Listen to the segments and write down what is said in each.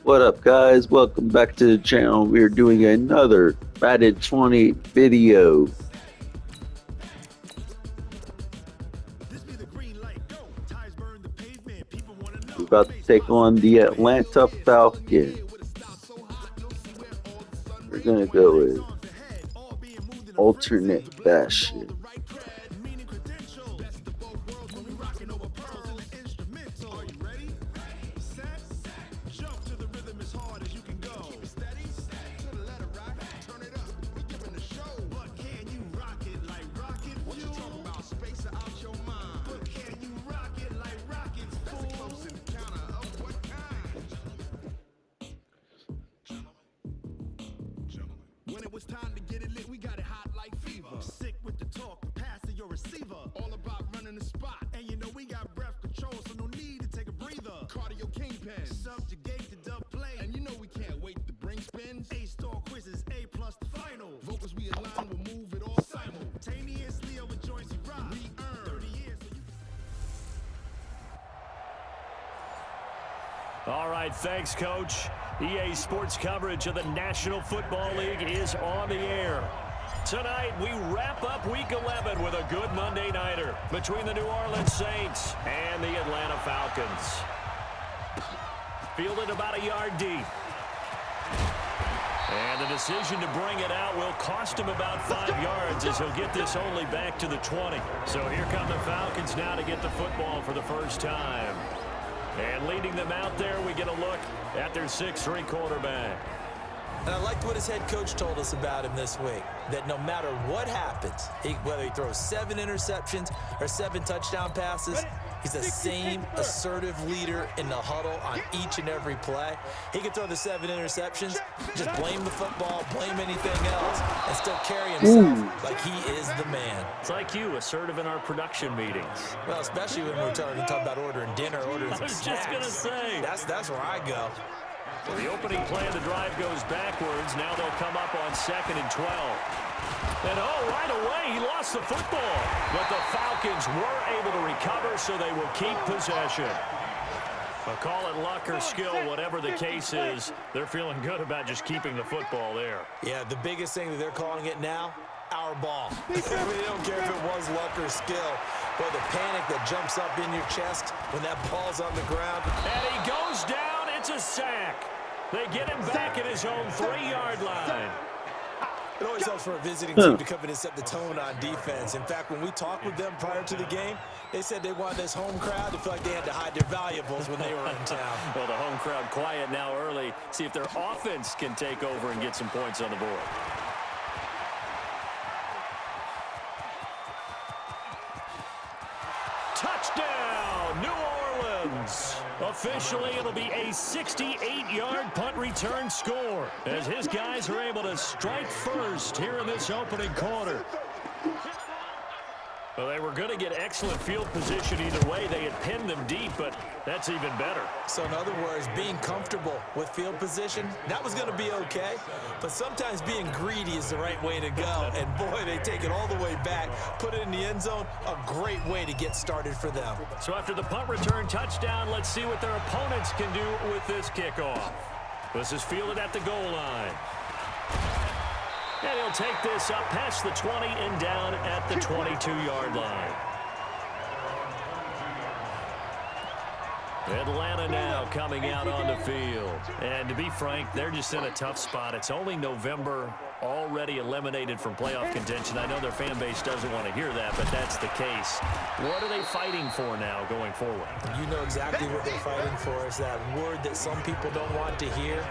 What up, guys? Welcome back to the channel. We're doing another Madden 20 video. We're about to take on the Atlanta Falcons. We're gonna go with alternate fashion. When it was time to get it lit, we got it hot like fever. Sick with the talk, pass to your receiver. All about running the spot. And you know we got breath control, so no need to take a breather. Cardio kingpin, subjugate the dub play. And you know we can't wait to bring spins. A-star quizzes, A plus the final. Vocals we align, we'll move it all simultaneously over joints we rock. We earn 30 years. All right, thanks, Coach. EA Sports coverage of the National Football League is on the air. Tonight, we wrap up Week 11 with a good Monday Nighter between the New Orleans Saints and the Atlanta Falcons. Fielded about a yard deep. And the decision to bring it out will cost him about 5 yards as he'll get this only back to the 20. So here come the Falcons now to get the football for the first time. And leading them out there, we get a look at their 6'3" quarterback. And I liked what his head coach told us about him this week, that no matter what happens, whether he throws 7 interceptions or 7 touchdown passes, he's the same assertive leader in the huddle on each and every play. He can throw the 7 interceptions, just blame the football, blame anything else, and still carry himself like he is the man. It's like you, assertive in our production meetings. Well, especially when we're talking about ordering dinner, ordering some snacks. I was just going to say. That's where I go. So the opening play of the drive goes backwards. Now they'll come up on 2nd and 12. And right away, he lost the football. But the Falcons were able to recover, so they will keep possession. I'll call it luck or skill, whatever the case is. They're feeling good about just keeping the football there. Yeah, the biggest thing that they're calling it now, our ball. They don't care if it was luck or skill. But the panic that jumps up in your chest when that ball's on the ground. And he goes down. It's a sack. They get him back at his own 3-yard line. It always helps for a visiting team to come in and set the tone on defense. In fact, when we talked with them prior to the game, they said they wanted this home crowd to feel like they had to hide their valuables when they were in town. Well, the home crowd quiet now early. See if their offense can take over and get some points on the board. Touchdown, New Orleans. Officially, it'll be a 68-yard punt return score as his guys are able to strike first here in this opening quarter. Well, they were going to get excellent field position either way. They had pinned them deep, but that's even better. So in other words, being comfortable with field position, that was going to be okay. But sometimes being greedy is the right way to go. And boy, they take it all the way back, put it in the end zone. A great way to get started for them. So after the punt return touchdown, let's see what their opponents can do with this kickoff. This is fielded at the goal line. And he'll take this up past the 20 and down at the 22-yard line. Atlanta now coming out on the field. And to be frank, they're just in a tough spot. It's only November, already eliminated from playoff contention. I know their fan base doesn't want to hear that, but that's the case. What are they fighting for now going forward? You know exactly what they're fighting for. Is that word that some people don't want to hear,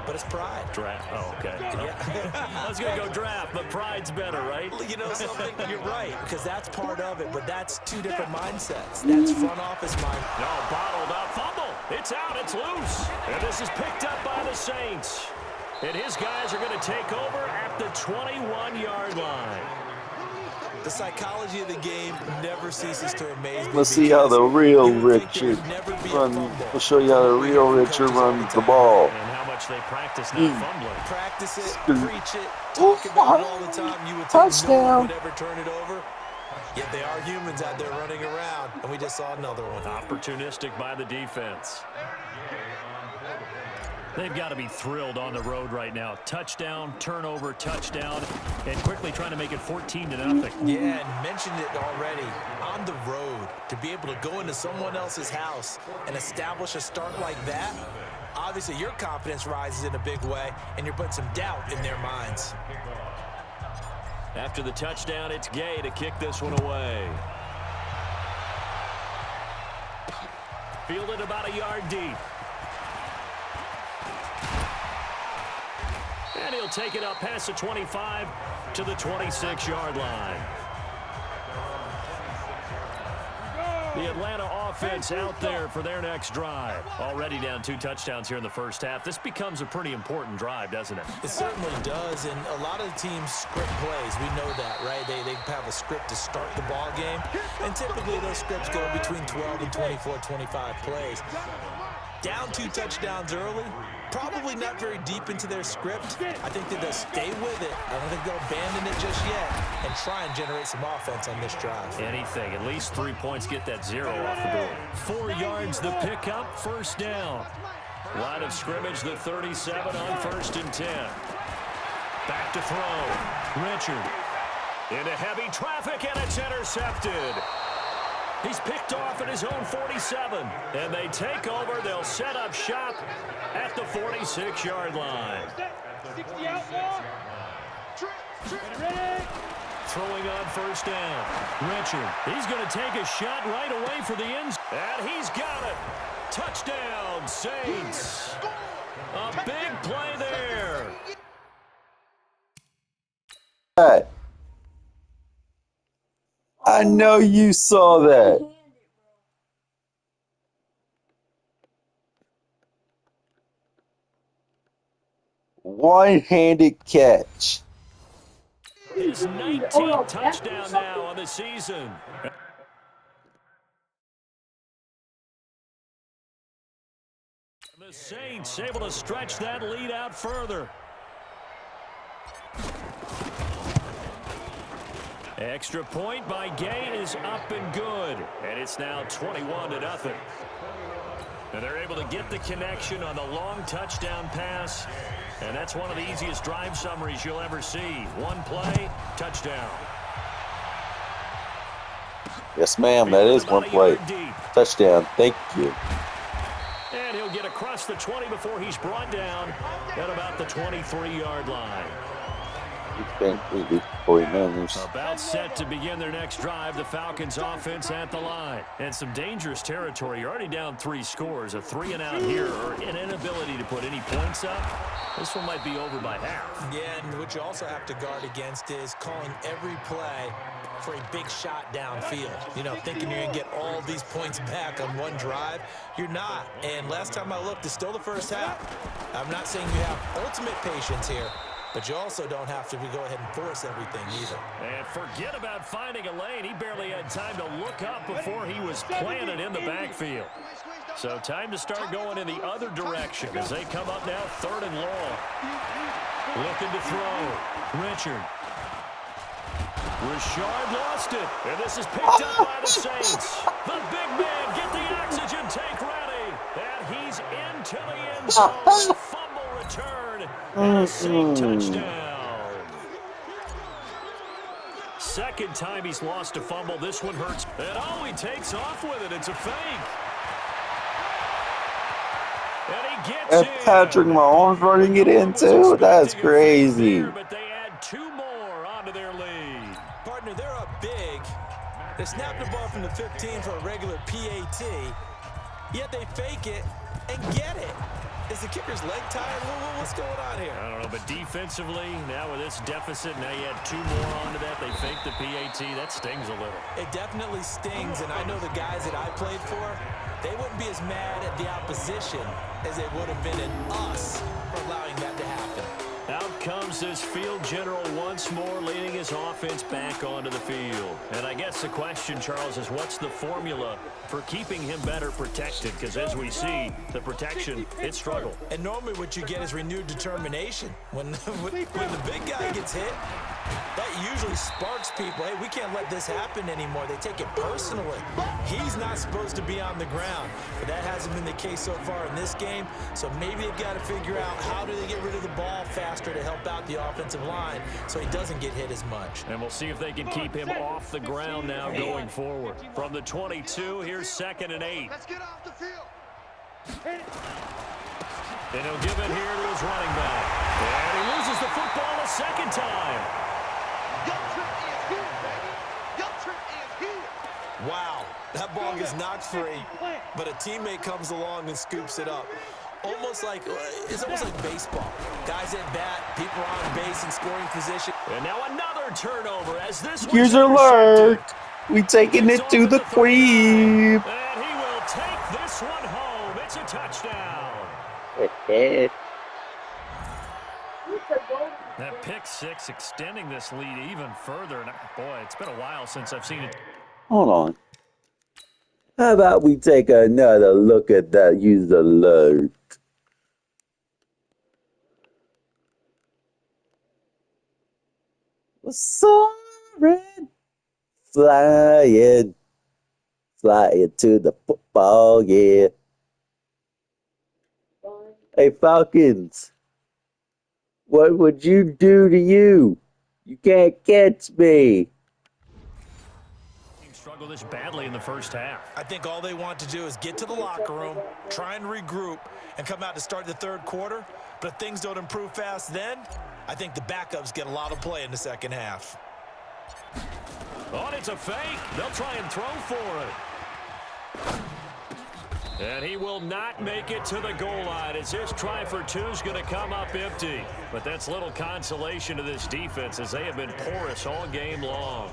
but it's pride. Draft. Oh, okay. Yeah. I was going to go draft, but pride's better, right? You know something? You're right, because that's part of it, but that's 2 different mindsets. That's front office mind. No, bottled up. Fumble. It's out. It's loose. And this is picked up by the Saints. And his guys are going to take over at the 21-yard line. The psychology of the game never ceases to amaze me. Let's see how the real Richard runs. We'll show you how the real Richard runs the ball. And how much they practice not fumbling. Practice it, preach it, talk about it all the time. You would think no one would ever turn it over. Yet they are humans out there running around, and we just saw another one. Opportunistic by the defense. They've got to be thrilled on the road right now. Touchdown, turnover, touchdown, and quickly trying to make it 14-0. Yeah, and mentioned it already. On the road, to be able to go into someone else's house and establish a start like that, obviously your confidence rises in a big way, and you're putting some doubt in their minds. After the touchdown, it's Gay to kick this one away. Fielded about a yard deep. And he'll take it up past the 25 to the 26-yard line. The Atlanta offense out there for their next drive. Already down 2 touchdowns here in the first half. This becomes a pretty important drive, doesn't it? It certainly does, and a lot of the teams script plays. We know that, right? They have a script to start the ball game, and typically those scripts go between 12 and 24, 25 plays. Down 2 touchdowns early, probably not very deep into their script. I think that they'll stay with it. I don't think they'll abandon it just yet and try and generate some offense on this drive. Anything. At least 3 points, get that 0 off the board. 4 yards the pickup, first down. Line of scrimmage, the 37 on 1st and 10. Back to throw. Richard into heavy traffic, and it's intercepted. He's picked off at his own 47, and they take over. They'll set up shop at the 46-yard line. Throwing on first down. Richard, he's going to take a shot right away for the end. And he's got it. Touchdown, Saints. A big play there. I know you saw that. One-handed catch. His 19th touchdown now on the season. The Saints able to stretch that lead out further. Extra point by Gay is up and good. And it's now 21-0. And they're able to get the connection on the long touchdown pass. And that's one of the easiest drive summaries you'll ever see. One play, touchdown. Yes, ma'am. That is one play. Touchdown. Thank you. And he'll get across the 20 before he's brought down at about the 23-yard line. It's been completely 49ers. About set to begin their next drive. The Falcons offense at the line. And some dangerous territory. You're already down 3 scores. A 3-and-out here or an inability to put any points up. This one might be over by half. Yeah, and what you also have to guard against is calling every play for a big shot downfield. You know, thinking you're going to get all these points back on one drive. You're not. And last time I looked, it's still the first half. I'm not saying you have ultimate patience here, but you also don't have to go ahead and force everything either. And forget about finding a lane. He barely had time to look up before he was planted in the backfield. So time to start going in the other direction as they come up now 3rd and long. Looking to throw. Richard. Rashard lost it. And this is picked up by the Saints. The big man, get the oxygen tank ready. And he's into the end zone. Fumble return. And a Saint touchdown. Second time he's lost a fumble. This one hurts. And oh, he takes off with it. It's a fake. And he gets And Patrick Mahomes running it in too? That's crazy. But they add 2 more onto their lead. Partner, they're up big. They snap the ball from the 15 for a regular PAT, yet they fake it and get it. Is the kicker's leg tired? What's going on here? I don't know, but defensively, now with this deficit, now you add 2 more onto that. They fake the PAT. That stings a little. It definitely stings, and I know the guys that I played for, they wouldn't be as mad at the opposition as they would have been at us for allowing that to happen. Out comes this field general once more, leading his offense back onto the field. And I guess the question, Charles, is what's the formula for keeping him better protected? Because as we see, the protection, it struggled. And normally what you get is renewed determination. When the big guy gets hit, That usually sparks people. Hey, we can't let this happen anymore. They take it personally. He's not supposed to be on the ground, but that hasn't been the case so far in this game. So maybe they've got to figure out how do they get rid of the ball faster to help out the offensive line so he doesn't get hit as much. And we'll see if they can keep him off the ground now going forward. From the 22, here's 2nd and 8. Let's get off the field. And he'll give it here to his running back. And he loses the football a second time. Wow, that ball gets knocked free, but a teammate comes along and scoops it up. It's almost like baseball. Guys at bat, people are on base in scoring position. And now another turnover as this one's Here's intercepted. alert. We taking it to the creep. And he will take this one home. It's a touchdown. That pick six extending this lead even further. And boy, it's been a while since I've seen it. Hold on. How about we take another look at that user alert? Soaring, flying to the football, yeah. Hey, Falcons, what would you do to you? You can't catch me. Struggled this badly in the first half. I think all they want to do is get to the locker room, try and regroup, and come out to start the third quarter. But if things don't improve fast then, I think the backups get a lot of play in the second half. Oh, and it's a fake. They'll try and throw for it. And he will not make it to the goal line as his try for two is going to come up empty. But that's little consolation to this defense as they have been porous all game long.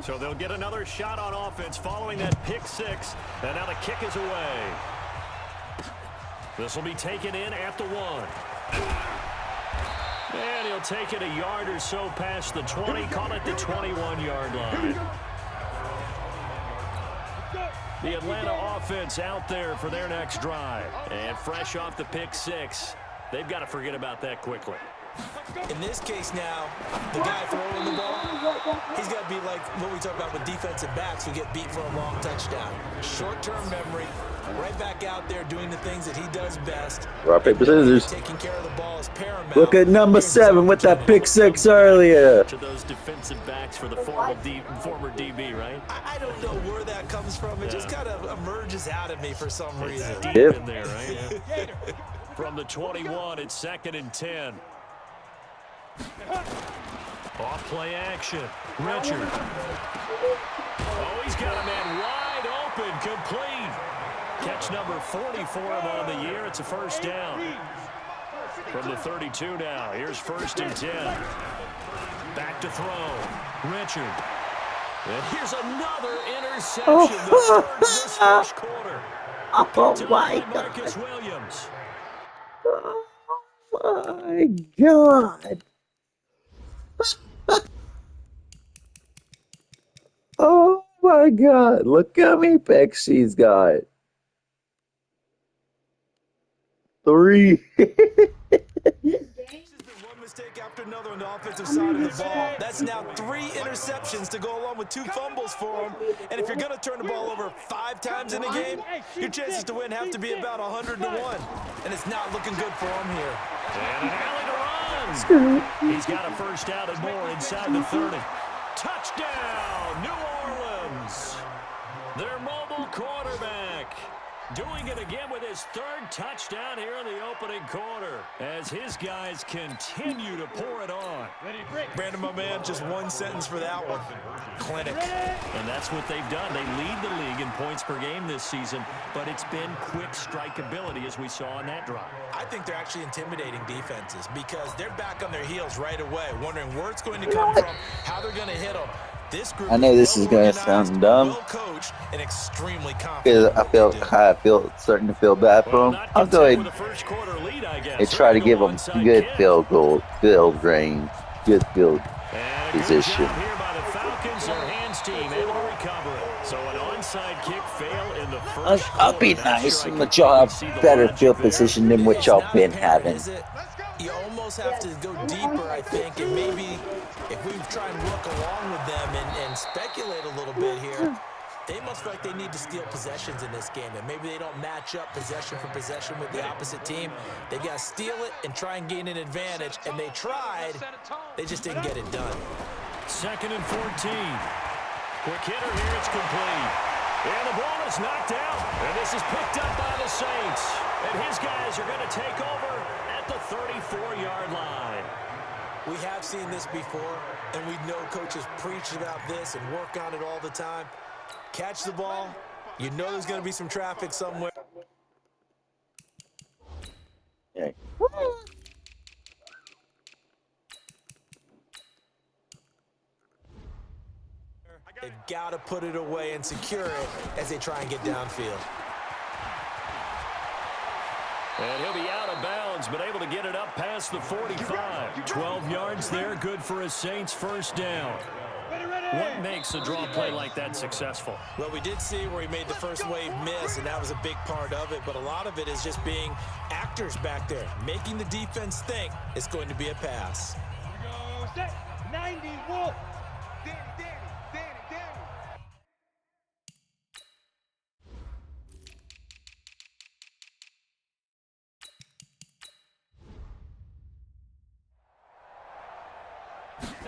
So they'll get another shot on offense following that pick six. And now the kick is away. This will be taken in at the 1. And he'll take it a yard or so past the 20, call it the 21-yard line. The Atlanta offense out there for their next drive. And fresh off the pick six, they've got to forget about that quickly. In this case now, the guy throwing the ball, he's got to be like what we talk about with defensive backs who get beat for a long touchdown. Short-term memory, right back out there doing the things that he does best. Rock, paper, scissors. Taking care of the ball is paramount. Look at number 7 with that pick six earlier. To those defensive backs for the former DB, right? I don't know where that comes from. It just kind of emerges out of me for some reason. Deep in there, right? Yeah. From the 21, it's 2nd and 10. Off play action. Richard. Oh, he's got a man wide open, complete. Catch number 40 for him on the year. It's a first down. From the 32 now, here's 1st and 10. Back to throw. Richard. And here's another interception. The third of this first quarter. Oh my God. Marcus Williams. Oh my God. Oh my God. Look how many picks she's got. 3. One mistake after another on the offensive side of the ball. That's now 3 interceptions to go along with 2 fumbles for him. And if you're going to turn the ball over 5 times in a game, your chances to win have to be about 100 to 1. And it's not looking good for him here. And an alley to run. He's got a first down and more inside the 30. Touchdown, New Orleans. Their mobile quarterback doing it again with his 3rd touchdown here in the opening quarter as his guys continue to pour it on. Brandon, my man, just one sentence for that one. Clinic. And that's what they've done. They lead the league in points per game this season, but it's been quick strikeability as we saw on that drive. I think they're actually intimidating defenses because they're back on their heels right away, wondering where it's going to come from, how they're going to hit them. This group I know this is gonna sound dumb. well-coached and extremely confident. I feel starting to feel bad for them. I'll go ahead and try to give them good field range, good field position. Here by the Falcons, their hands team able to recover it. So an onside kick fail in the first I'll be quarter. nice and let y'all have better field position than what y'all been having. You almost almost have to go deeper, I think, and maybe if we try and work along with them and speculate a little bit here, they must feel like they need to steal possessions in this game, and maybe they don't match up possession for possession with the opposite team. They've got to steal it and try and gain an advantage, and they tried. They just didn't get it done. 2nd and 14. Quick hitter here, it's complete. And the ball is knocked out, and this is picked up by the Saints. And his guys are going to take over at the 34-yard line. We have seen this before, and we know coaches preach about this and work on it all the time. Catch the ball. You know there's going to be some traffic somewhere. Okay. They've got to put it away and secure it as they try and get downfield. And he'll be out of bounds, but able to get it up past the 45. 12 yards there, good for a Saints first down. What makes a draw play like that successful? Well, we did see where he made the first wave miss, and that was a big part of it, but a lot of it is just being actors back there, making the defense think it's going to be a pass. Here we go, set, 90, Wolf. Danny.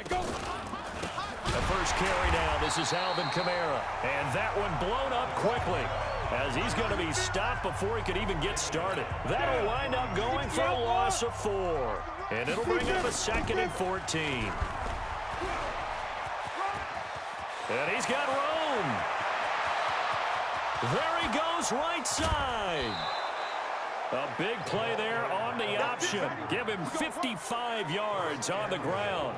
Go. The first carry down. This is Alvin Kamara. And that one blown up quickly as he's going to be stopped before he could even get started. That'll wind up going for a loss of 4. And it'll bring up a 2nd and 14. And he's got room. There he goes right side. A big play there on the option. Give him 55 yards on the ground.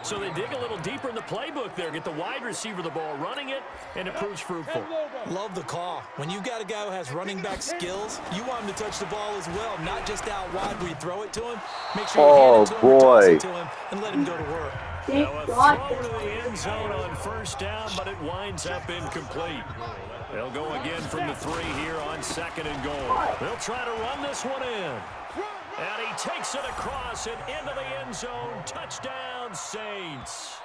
So they dig a little deeper in the playbook there, get the wide receiver the ball, running it, and it proves fruitful. Love the call. When you've got a guy who has running back skills, you want him to touch the ball as well, not just out wide where you throw it to him. Make sure you hand it to him, or toss it to him, and let him go to work. Now a throw to the end zone on first down, but it winds up incomplete. They'll go again from the 3 here on 2nd and goal. They'll try to run this one in. And he takes it across and into the end zone. Touchdown, Saints.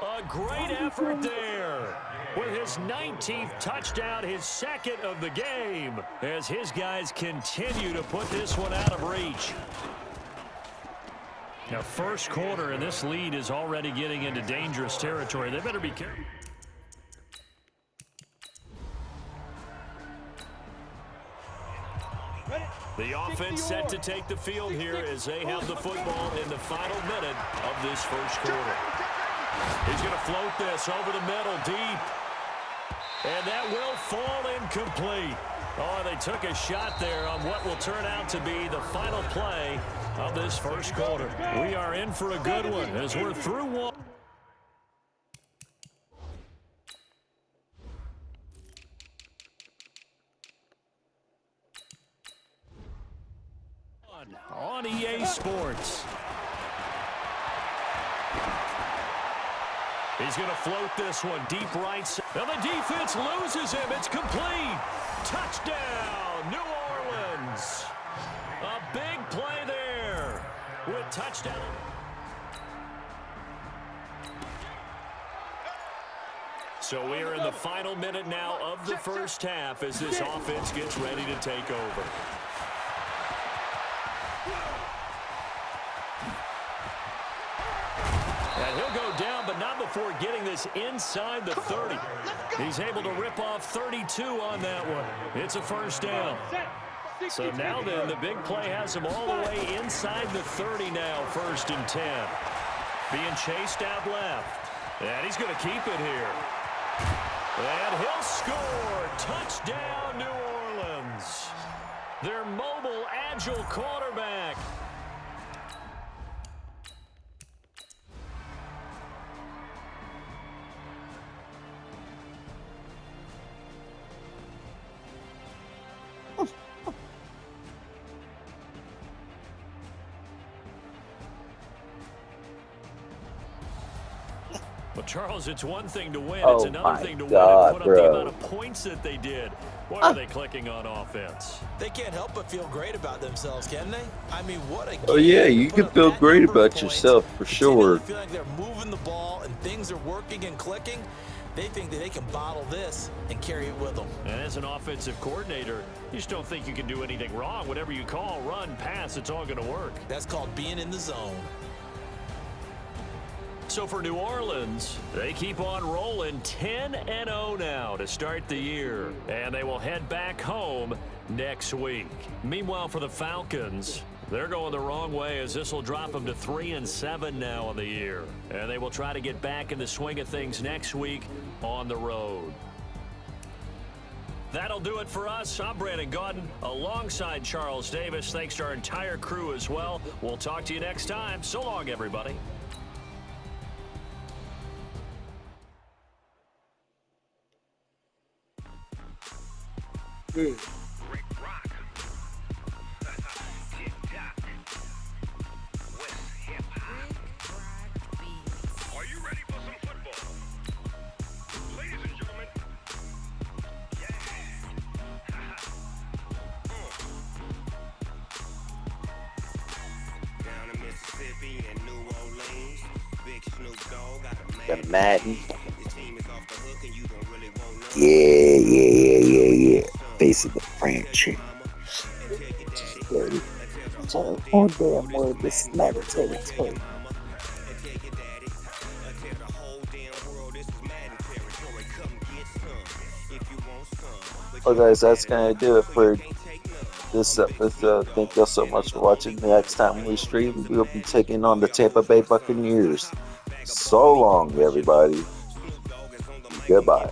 A great effort there with his 19th touchdown, his 2nd of the game, as his guys continue to put this one out of reach. Now, first quarter, and this lead is already getting into dangerous territory. They better be careful. The offense set to take the field here as they have the football in the final minute of this first quarter. He's going to float this over the middle deep. And that will fall incomplete. Oh, they took a shot there on what will turn out to be the final play of this first quarter. We are in for a good one as we're through one. On EA Sports. He's going to float this one deep right side. And the defense loses him. It's complete. Touchdown, New Orleans. A big play there with touchdown. So we are in the final minute now of the first half as this offense gets ready to take over. And he'll go down, but not before getting this inside the 30. He's able to rip off 32 on that one. It's a first down. So now then, the big play has him all the way inside the 30 now, 1st and 10. Being chased out left. And he's going to keep it here. And he'll score. Touchdown, New Orleans. Their mobile, agile quarterback. Well, Charles, it's one thing to win. It's another thing to win and put up the amount of points that they did. Boy, are they clicking on offense. They can't help but feel great about themselves, can they? I mean, what a game. Oh yeah, you can feel great about yourself for sure. Feel like they're moving the ball and things are working and clicking. They think that they can bottle this and carry it with them. And as an offensive coordinator, you just don't think you can do anything wrong. Whatever you call, run, pass, it's all going to work. That's called being in the zone. So for New Orleans, they keep on rolling 10-0 now to start the year. And they will head back home next week. Meanwhile, for the Falcons, they're going the wrong way as this will drop them to 3-7 now on the year. And they will try to get back in the swing of things next week on the road. That'll do it for us. I'm Brandon Gaudin alongside Charles Davis. Thanks to our entire crew as well. We'll talk to you next time. So long, everybody. Rick Rock. Tick-tock. West hip-hop. Are you ready for some football? Ladies and gentlemen. Yeah. Down in Mississippi and New Orleans. Big Snoop Dogg got The Madden. The team is off the hook and you don't really want no. Yeah. Face of the franchise. Oh damn word, this is not a territory. Well guys, that's gonna do it for this episode. Thank y'all so much for watching. Next time we stream, we'll be taking on the Tampa Bay Buccaneers. So long, everybody. Goodbye.